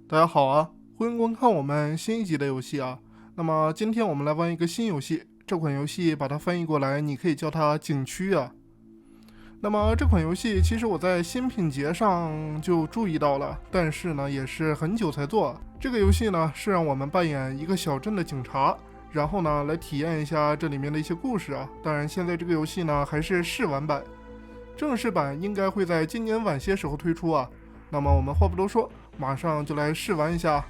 大家好啊，欢迎观看我们新一集的游戏啊。那么今天我们来玩一个新游戏，这款游戏把它翻译过来，你可以叫它景区啊。那么这款游戏其实我在新品节上就注意到了，但是呢也是很久才做。这个游戏呢是让我们扮演一个小镇的警察，然后呢来体验一下这里面的一些故事啊。当然现在这个游戏呢还是试玩版，正式版应该会在今年晚些时候推出啊。那么我们话不多说，马上就来试玩一下。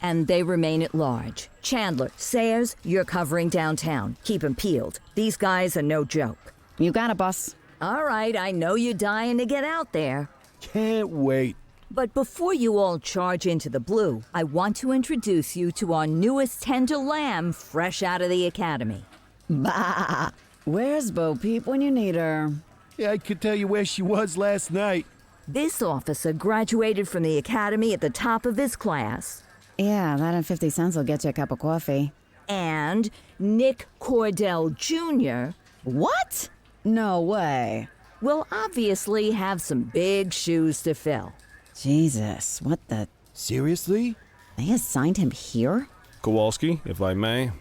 And they remain at large. Chandler, Sayers, you're covering downtown. Keep 'em peeled. These guys are no joke. You got it, boss. All right, I know you're dying to get out there. Can't wait. But before you all charge into the blue, I want to introduce you to our newest tender lamb fresh out of the academy. Bah! Where's Bo Peep when you need her? Yeah, I could tell you where she was last night. This officer graduated from the academy at the top of his class. Yeah, that and 50 cents will get you a cup of coffee. And Nick Cordell Jr. What? No way. will obviously have some big shoes to fill. Jesus, what the... Seriously? They assigned him here? Kowalski, if I may,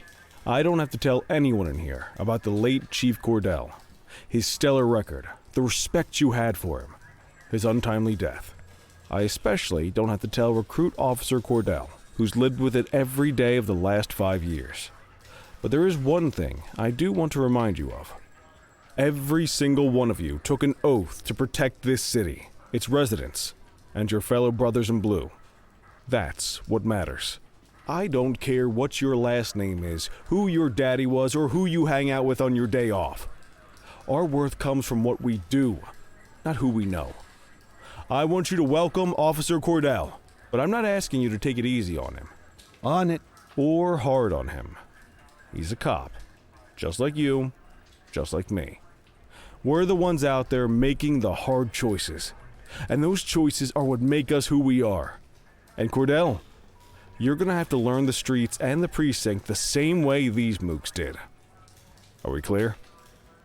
I don't have to tell anyone in here about the late Chief Cordell, his stellar record, the respect you had for him, his untimely death. I especially don't have to tell Recruit Officer Cordell, who's lived with it every day of the last 5 years. But there is one thing I do want to remind you of. Every single one of you took an oath to protect this city, its residents, and your fellow brothers in blue. That's what matters. I don't care what your last name is, who your daddy was, or who you hang out with on your day off. Our worth comes from what we do, not who we know. I want you to welcome Officer Cordell, but I'm not asking you to take it easy on him. On it. Or hard on him. He's a cop, just like you, just like me. We're the ones out there making the hard choices, and those choices are what make us who we are. And Cordell, you're gonna have to learn the streets and the precinct the same way these mooks did. Are we clear?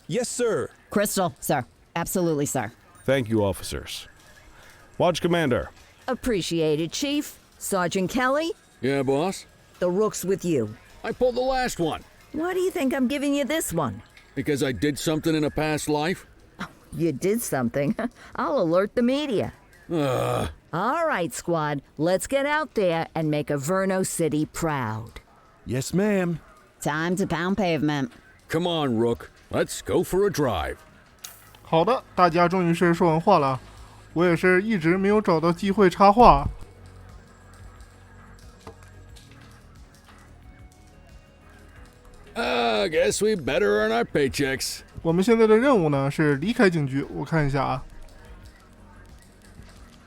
Yes, sir. Crystal, sir. Absolutely, sir. Thank you, officers. Watch Commander. Appreciated, Chief. Sergeant Kelly, Yeah, boss? the rook's with you. I pulled the last one. Why do you think I'm giving you this one? Because I did something in a past life? You did something. I'll alert the media. All right, squad. Let's get out there and make Averno City proud. Yes, ma'am. Time to pound pavement. Come on, Rook. Let's go for a drive. 好的，大家终于是说完话了，我也是一直没有找到机会插话。I guess we better earn our paychecks. 我们现在的任务呢是离开警局，我看一下啊。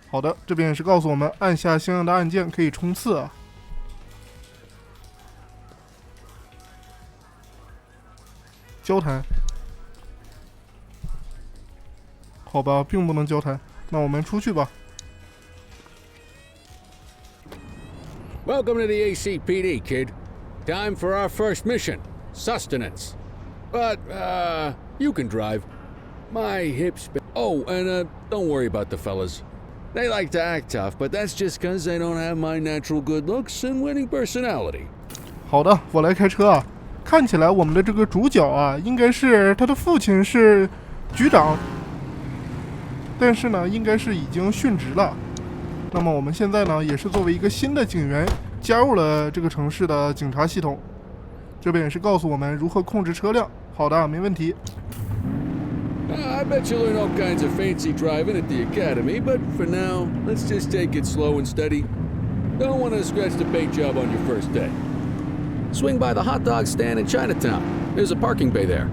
好的，这边也是告诉我们按下相应的按键可以冲刺啊。交谈，好吧，并不能交谈，那我们出去吧。Welcome to the ACPD, kid. Time for our first mission. Sustenance. But, you can drive. My hips... Oh, and, don't worry about the fellas. They like to act tough, but that's just because they don't have my natural good looks and winning personality. 好的，我来开车啊。看起来我们的这个主角啊，应该是他的父亲是局长，但是呢，应该是已经殉职了。那么我们现在呢，也是作为一个新的警员，加入了这个城市的警察系统。这边也是告诉我们如何控制车辆。好的，没问题。I bet you learn all kinds of fancy driving at the academy, but for now, let's just take it slow and steady. Don't want to scratch the paint job on your first day. Swing by the hot dog stand in Chinatown. There's a parking bay there.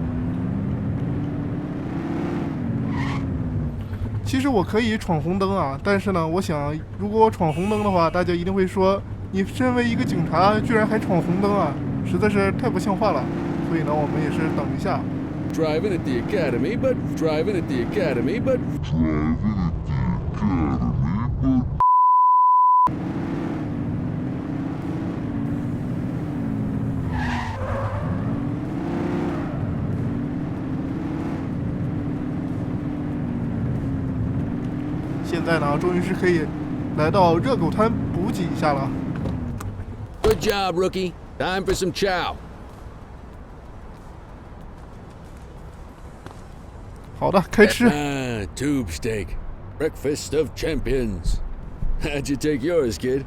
其实我可以闯红灯啊，但是呢，我想如果我闯红灯的话，大家一定会说你身为一个警察居然还闯红灯啊，实在是太不像话了。所以呢，我们也是等一下。Driving at the academy, but driving at the academy, but driving at the academy, but. 现在待呢，终于是可以来到热狗摊补给一下了。Good job, rookie. Time for some chow. 好的，开吃。Tube steak. Breakfast of champions. How'd you take yours, kid?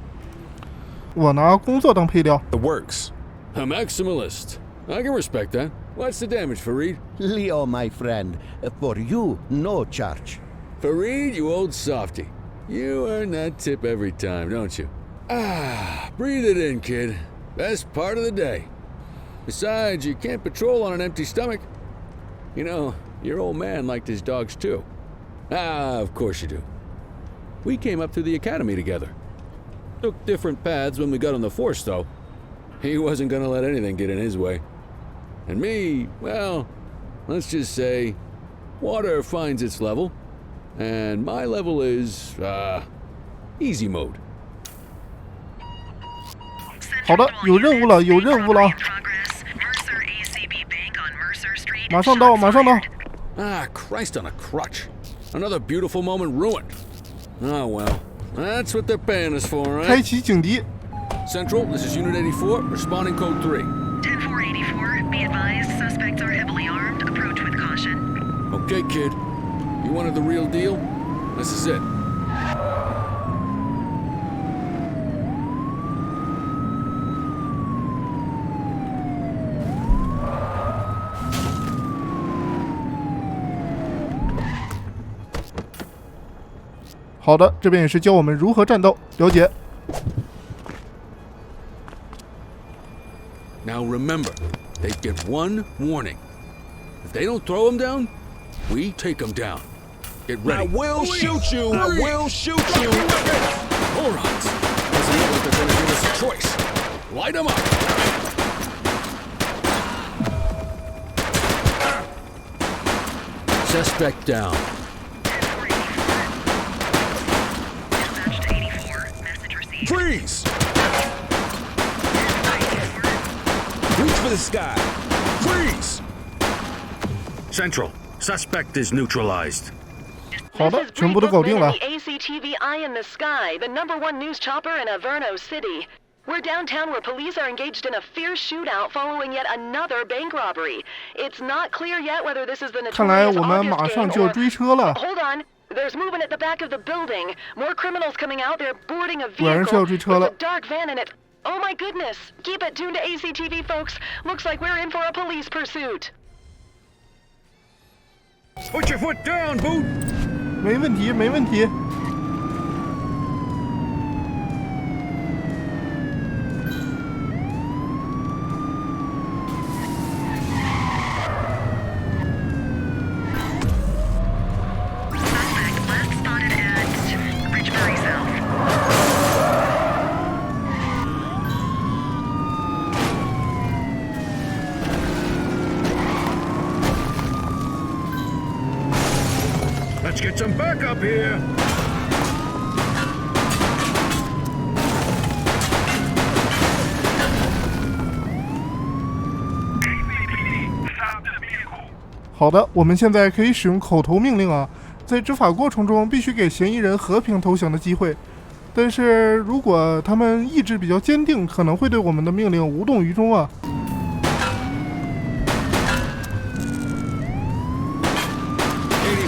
我拿工作当配料。 The works. A maximalist. I can respect that. What's the damage, Fareed? Leo, my friend, for you, no charge. Fareed, you old softy. You earn that tip every time, don't you? Breathe it in, kid. Best part of the day. Besides, you can't patrol on an empty stomach. You know, your old man liked his dogs too. Of course you do. We came up through the academy together. Took different paths when we got on the force, though. He wasn't gonna let anything get in his way. And me, well, let's just say, water finds its level, and my level is, easy mode. 好的，有任务了，有任务了，马上到，马上到。Christ on a crutch. Another beautiful moment ruined. Oh well, that's what they're paying us for, 开 right? 启警笛。 Central, this is Unit 84, responding code 3. 10-484, be advised, suspects are heavily armed. Approach with caution. Okay, kid. You wanted the real deal? This is it. 好的，这边也是教我们如何战斗，了解。 Now remember, they get one warning. If they don't throw them down, we take them down. Get ready. I will shoot you. I will shoot you. Morons! Doesn't look like they're gonna give us a choice. Light them up. Suspect down. Dispatch to 84, message received. Freeze! Reach for the sky. Freeze! Central, suspect is neutralized. 好的，全部都搞定了。 ACTV Eye in the Sky, the #1 news chopper in Averno City. We're downtown where police are engaged in a fierce shootout following yet another bank robbery. It's not clear yet whether this is the 看来 notorious 我们 August 马上 gang 就要 or... 追车了。 Hold on. There's movement at the back of the building. More criminals coming out. They're boarding a 果然是要 vehicle 追车 with 了 a。dark van in it. Oh my goodness. Keep it tuned to ACTV, folks. Looks like we're in for a police pursuit. Put your foot down, Boot! 没问题，没问题。Suspect last spotted at Ridgebury South. 'Let's get some backup here. Stop the vehicle. 好的，我们现在可以使用口头命令啊，在执法过程中必须给嫌疑人和平投降的机会。但是如果他们意志比较坚定，可能会对我们的命令无动于衷啊。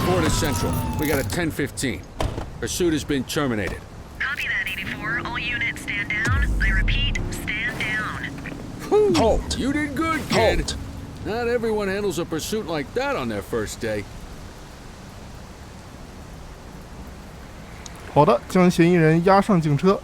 84 to Central. We got a 10-15. Pursuit has been terminated. Copy that, 84. All units stand down. I repeat, stand down. Halt. You did good, kid. Halt. Not everyone handles a pursuit like that on their first day. 好的，将嫌疑人押上警车。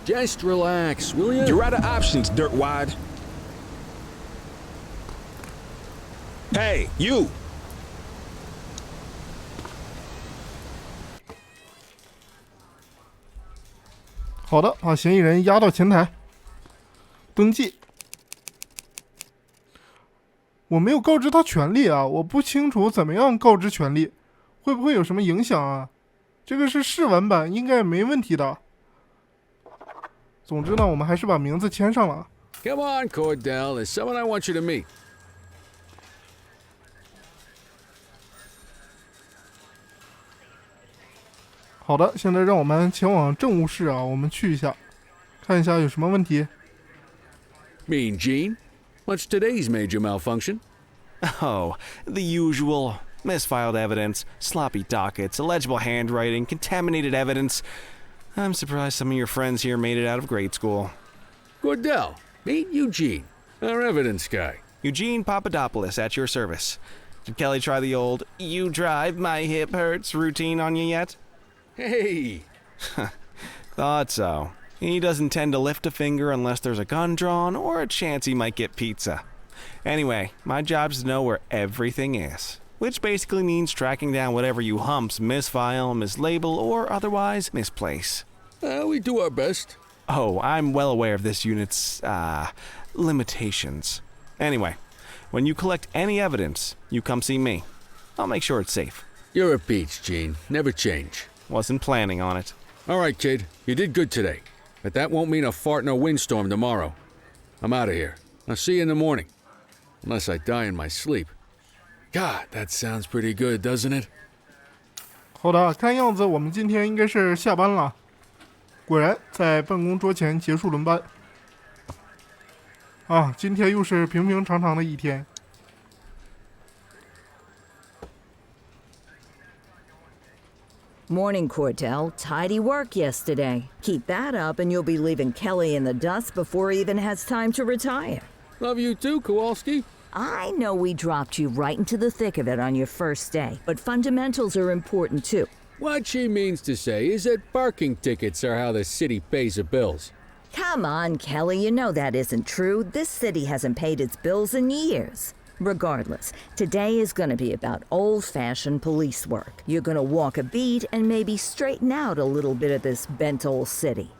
Just relax, will you? You're out of options, dirtwad. Hey, you! 好的，把嫌疑人押到前台。登记。我没有告知他权利啊，我不清楚怎么样告知权利，会不会有什么影响啊？这个是试玩版，应该没问题的。总之呢，我们还是把名字签上了。Come on, Cordell. There's someone I want you to meet. 好的，现在让我们前往政务室啊，我们去一下，看一下有什么问题。Mean Gene? What's today's major malfunction? Oh, the usual. Misfiled evidence, sloppy dockets, illegible handwriting, contaminated evidence. I'm surprised some of your friends here made it out of grade school. Cordell, meet Eugene, our evidence guy. Eugene Papadopoulos at your service. Did Kelly try the old "you drive, my hip hurts" routine on you yet? Hey! Thought so. He doesn't tend to lift a finger unless there's a gun drawn or a chance he might get pizza. Anyway, my job's to know where everything is, which basically means tracking down whatever you humps misfile, mislabel, or otherwise misplace. We do our best. Oh, I'm well aware of this unit's, limitations. Anyway, when you collect any evidence, you come see me. I'll make sure it's safe. You're a peach, Gene. Never change. Wasn't planning on it. All right, kid. You did good today. But that won't mean a fart in a windstorm tomorrow. I'm out of here. I'll see you in the morning. Unless I die in my sleep. God, that sounds pretty good, doesn't it? 好的，看样子我们今天应该是下班了。果然，在办公桌前结束轮班。啊，今天又是平平常常的一天。Morning, Cordell. Tidy work yesterday. Keep that up and you'll be leaving Kelly in the dust before he even has time to retire. Love you too, Kowalski. I know we dropped you right into the thick of it on your first day, but fundamentals are important too. What she means to say is that parking tickets are how the city pays the bills. Come on, Kelly, you know that isn't true. This city hasn't paid its bills in years. Regardless, today is going to be about old-fashioned police work. You're going to walk a beat and maybe straighten out a little bit of this bent old city.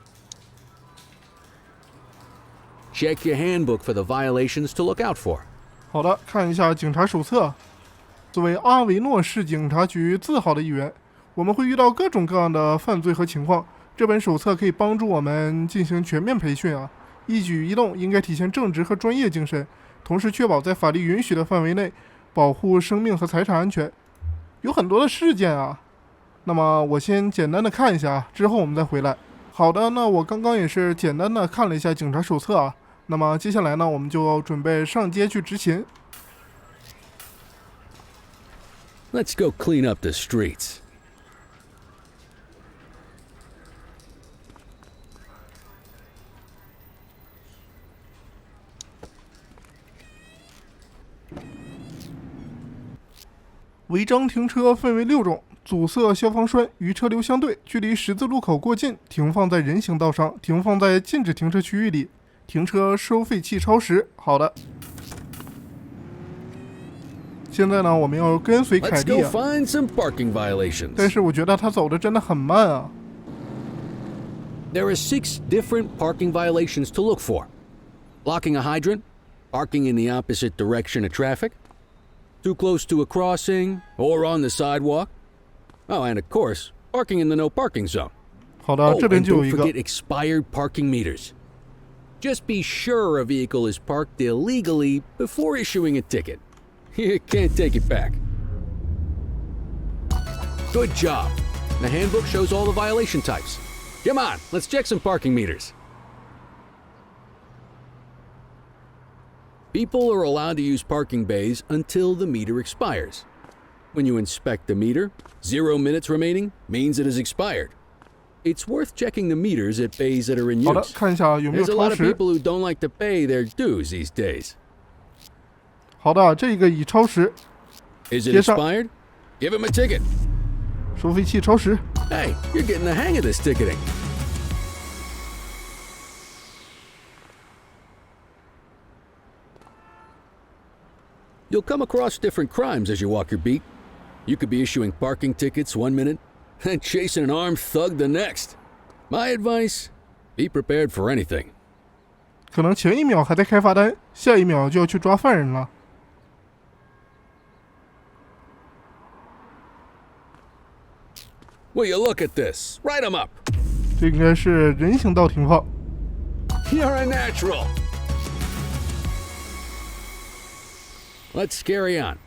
Check your handbook for the violations to look out for. 好的，看一下警察手册。作为阿维诺市警察局自豪的一员，我们会遇到各种各样的犯罪和情况。这本手册可以帮助我们进行全面培训啊，一举一动应该体现正直和专业精神。同时确保在法律允许的范围内保护生命和财产安全。有很多的事件啊，那么我先简单的看一下，之后我们再回来。好的，那我刚刚也是简单的看了一下警察手册啊，那么接下来呢，我们就准备上街去执勤。Let's go clean up the streets. 违章停车分为6种：阻塞消防栓、与车流相对、距离十字路口过近、停放在人行道上、停放在禁止停车区域里、停车收费器超时。好的，现在呢，我们要跟随凯莉啊，但是我觉得他走的真的很慢啊。There are 6 different parking violations to look for: blocking a hydrant, parking in the opposite direction of traffic, too close to a crossing or on the sidewalk. Oh, and of course, parking in the no parking zone. 好的，这边就有 and 一 don't 个。 forget expired parking meters. Just be sure a vehicle is parked illegally before issuing a ticket. You can't take it back. Good job. The handbook shows all the violation types. Come on, let's check some parking meters. People are allowed to use parking bays until the meter expires. When you inspect the meter, 0 minutes remaining means it is expired. It's worth checking the meters at bays that are in 好的， use. 看一下有没有 There's a 超 lot of 时。 people who don't like to pay their dues these days. 好的，这个已超时， Is it 接上。 expired? Give him a ticket. 收费器超时。 Hey, you're getting the hang of this ticketing. You'll come across different crimes as you walk your beat. You could be issuing parking tickets 1 minute and chasing an armed thug the next. My advice, be prepared for anything. 可能前一秒还在开罚单，下一秒就要去抓犯人了。Will you look at this? Write 'em up. 这应该是人行道停放。You're a natural. Let's carry on.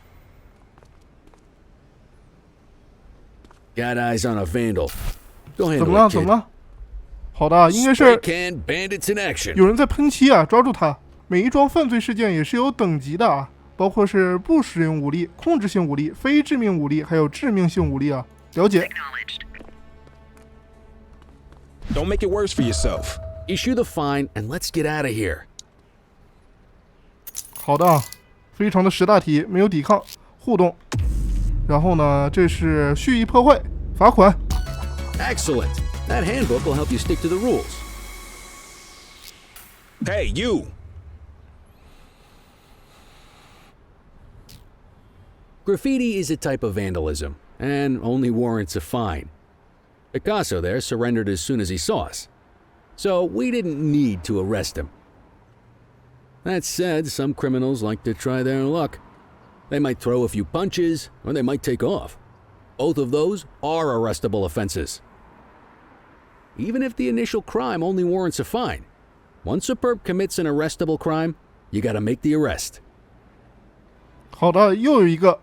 Got eyes on a vandal. Go 怎 handle 么了？ it, 怎 kid. 么了？好的，应该 Spray 是 can bandits in action. 有人在喷漆啊，抓住他。每一桩犯罪事件也是有等级的啊，包括是不使用武力、控制性武力、非致命武力，还有致命性武力啊。了解。 Don't make it worse for yourself. Issue the fine and let's get out of here. 好的啊，非常的识大体，没有抵抗，互动。然后呢，这是蓄意破坏，罚款。 Excellent. That handbook will help you stick to the rules. Hey, you! Graffiti is a type of vandalism, and only warrants a fine. Picasso there surrendered as soon as he saw us, so we didn't need to arrest him. That said, some criminals like to try their luck. They might throw a few punches, or they might take off. Both of those are arrestable offenses. Even if the initial crime only warrants a fine, once a perp commits an arrestable crime, you gotta make the arrest. 好的，又有一个。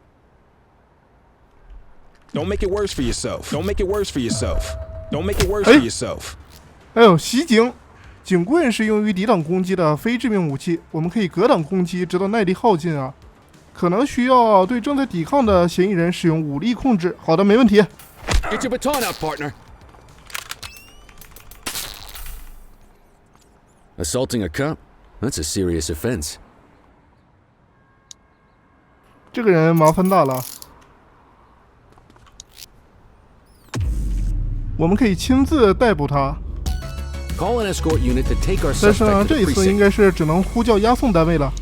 Don't make it worse for yourself. Don't make it worse for yourself. Don't make it worse for yourself. 还有袭警，警棍是用于抵挡攻击的非致命武器，我们可以格挡攻击，直到耐力耗尽啊。可能需要对正在抵抗的嫌疑人使用武力控制。好的，没问题。 Get your baton out, partner. Assaulting a cop? That's a serious offense. 这个人麻烦大了。 我们可以亲自逮捕他， Call an escort unit to take our 但是呢， suspect to 这 the 一次应 precinct. 该是只能呼叫押送单位了。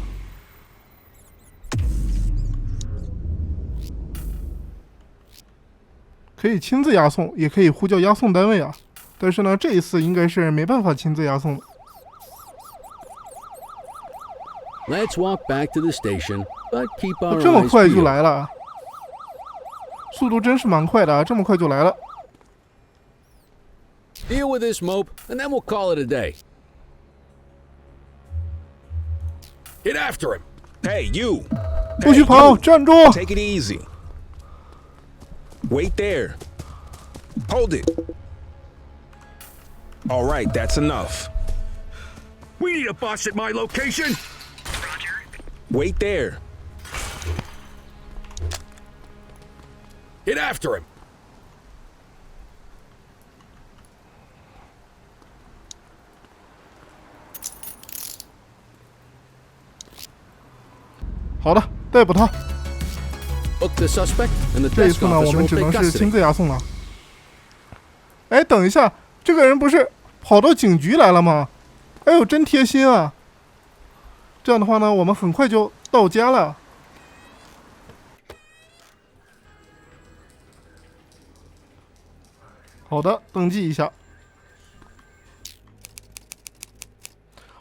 可以亲自押送，也可以呼叫押送单位啊。但是呢，这一次应该是没办法亲自押送的。 Let's walk back to the station, but keep our 这么 eyes 快就 peeled. 来了，速度真是蛮快的啊！这么快就来了。 Deal with this mope, and then we'll call it a day. Get after him. Hey, you! 不许 Hey, 跑， you! 站住！ Take it easy. Wait there. Hold it. All right, that's enough. We need a boss at my location. Wait there. Get after him. 好的，逮捕他。 Book the suspect, and the 这一 desk 次呢，我 officer 们 will 只 take 能是亲 custody. 自押送了。哎，等一下，这个人不是跑到警局来了吗？哎呦，真贴心啊！这样的话呢，我们很快就到家了。好的，登记一下。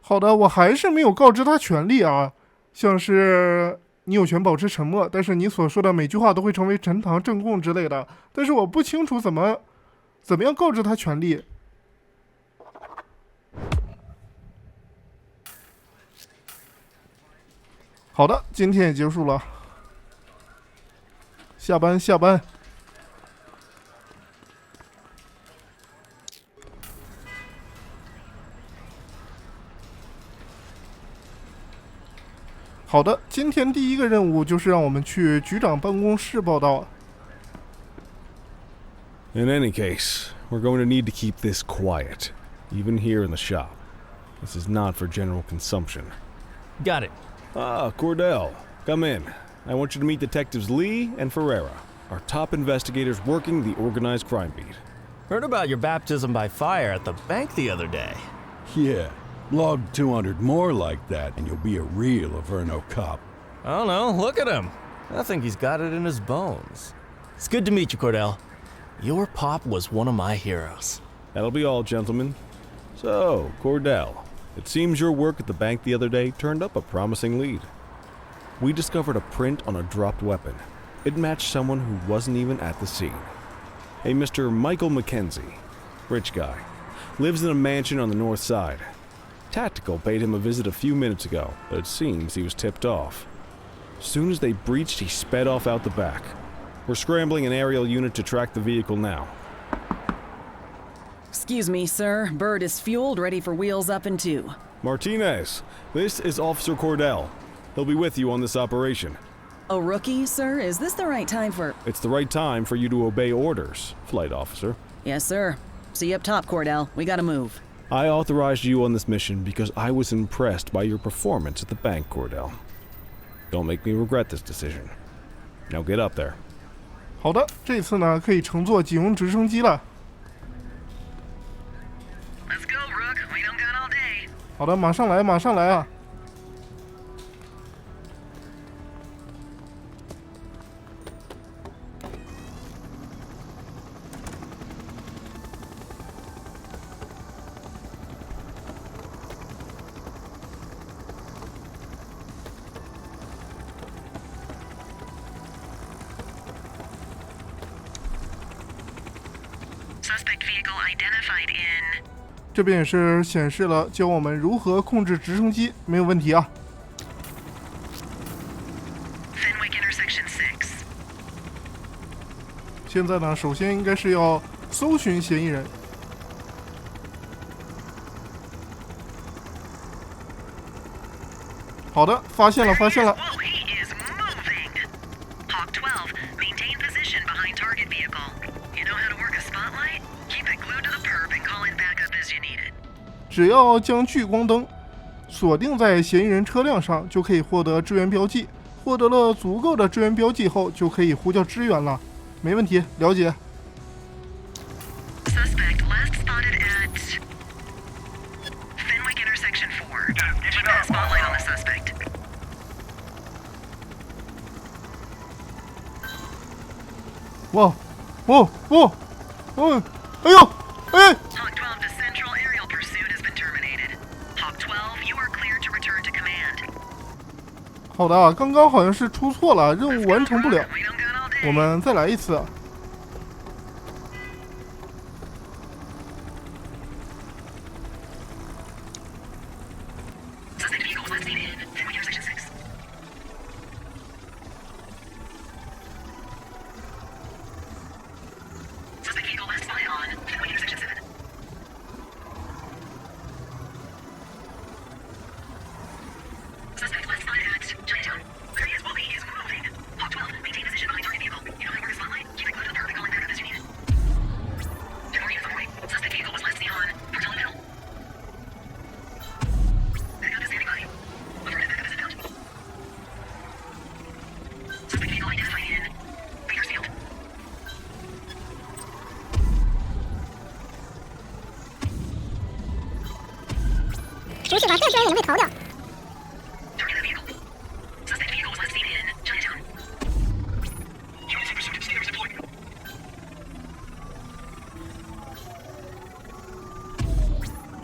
好的，我还是没有告知他权利啊，像是你有权保持沉默，但是你所说的每句话都会成为呈堂证供之类的。但是我不清楚怎么样告知他权利。好的，今天也结束了，下班。好的，今天第一个任务就是让我们去局长办公室报道。 In any case, we're going to need to keep this quiet, even here in the shop. This is not for general consumption. Got it. Ah, Cordell, come in. I want you to meet Detectives Lee and Ferreira, our top investigators working the organized crime beat. Heard about your baptism by fire at the bank the other day. Yeah, log 200 more like that, and you'll be a real Averno cop. I don't know, look at him. I think he's got it in his bones. It's good to meet you, Cordell. Your pop was one of my heroes. That'll be all, gentlemen. So, Cordell, It seems your work at the bank the other day turned up a promising lead. We discovered a print on a dropped weapon. It matched someone who wasn't even at the scene. A Mr. Michael Mackenzie, rich guy, lives in a mansion on the north side. Tactical paid him a visit a few minutes ago, but it seems he was tipped off. Soon as they breached, he sped off out the back. We're scrambling an aerial unit to track the vehicle now. Excuse me, sir. Bird is fueled, ready for wheels up in 2. Martinez, this is Officer Cordell. He'll be with you on this operation. A rookie, sir? Is this the right time for... It's the right time for you to obey orders, Flight Officer. Yes, sir. See you up top, Cordell. We gotta move. I authorized you on this mission because I was impressed by your performance at the bank, Cordell. Don't make me regret this decision. Now get up there. 好的，这次呢可以乘坐警用直升机了。Let's go, Rook. We don't got all day. 好的，马上来，马上来啊！ Suspect vehicle identified in. 这边也是显示了教我们如何控制直升机，没有问题啊。 Fenwick Intersection 6. 现在呢，首先应该是要搜寻嫌疑人。好的，发现了，发现了。 Whoa, he is moving. Hawk 12, maintain position behind target vehicle. You know how to work a spotlight? Keep it glued to the perp and call in backup as you need it. 只要将聚光灯锁定在嫌疑人车辆上，就可以获得支援标记。获得了足够的支援标记后，就可以呼叫支援了。没问题，了解。 Suspect last spotted at Fenwick Intersection 4. Keep that spotlight on the suspect. 哇，哦哦哦，哎呦，哎！ Hawk 12 to Central aerial pursuit has been terminated. Hawk 12, you are cleared to return to command. 好的啊，刚刚好像是出错了，任务完成不了。 We don't got all day. 我们再来一次。 Suspect vehicle was last seen in Fenwick Intersection 6. Suspect vehicle last spotted on Fenwick Intersection 7. Suspect last spotted at Chinatown. There he is. Whoa, he is moving. Hawk 12, maintain position behind target vehicle. You know how to work a spotlight? Keep it glued to the perp and call in backup as you need it. 10 more units on the way. Suspect vehicle was last seen on Portal and Middle. Backup is standing by. Affirmative backup is inbound. Suspect vehicle identified in Bakersfield. 熟悉吧，再专业也会逃掉。 Target that vehicle. Suspect vehicle was last seen in Chinatown. Units in pursuit. Stairs deployed.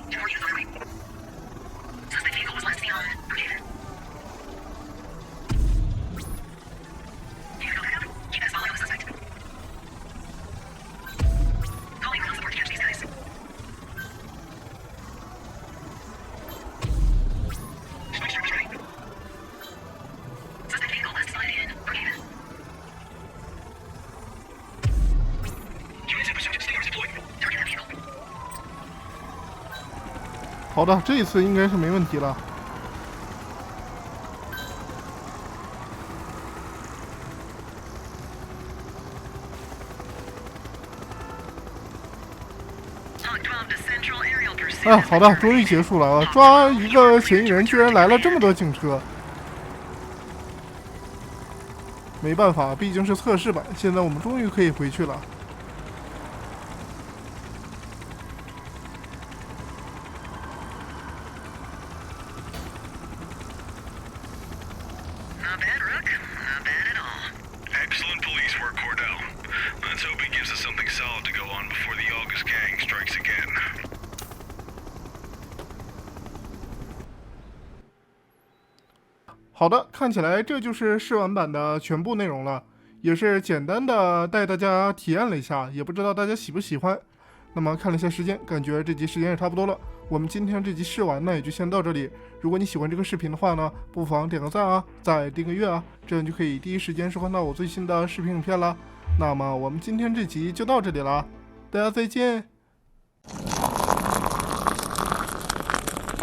10 more units on the way. Suspect vehicle was last seen on Brookhaven. You go backup. Keep that spotlight on the suspect. Calling ground support to catch these guys. Switch to returning. Suspect vehicle last spotted in Brookhaven. Units in pursuit. Stairs deployed. Target that vehicle. 好的，这一次应该是没问题了。 Hawk 12 to Central aerial pursuit. 啊，好的，终于结束了啊！抓一个嫌疑人，居然来了这么多警车。没办法，毕竟是测试版，现在我们终于可以回去了。 Not bad, Rook. Not bad at all. Excellent police work, Cordell. Let's hope it gives us something solid to go on before the August gang strikes again. 好的，看起来这就是试玩版的全部内容了，也是简单的带大家体验了一下，也不知道大家喜不喜欢。那么看了一下时间，感觉这集时间也差不多了，我们今天这集试玩呢也就先到这里。如果你喜欢这个视频的话呢，不妨点个赞啊，再订个阅啊，这样就可以第一时间收看到我最新的视频影片了。那么我们今天这集就到这里了，大家再见。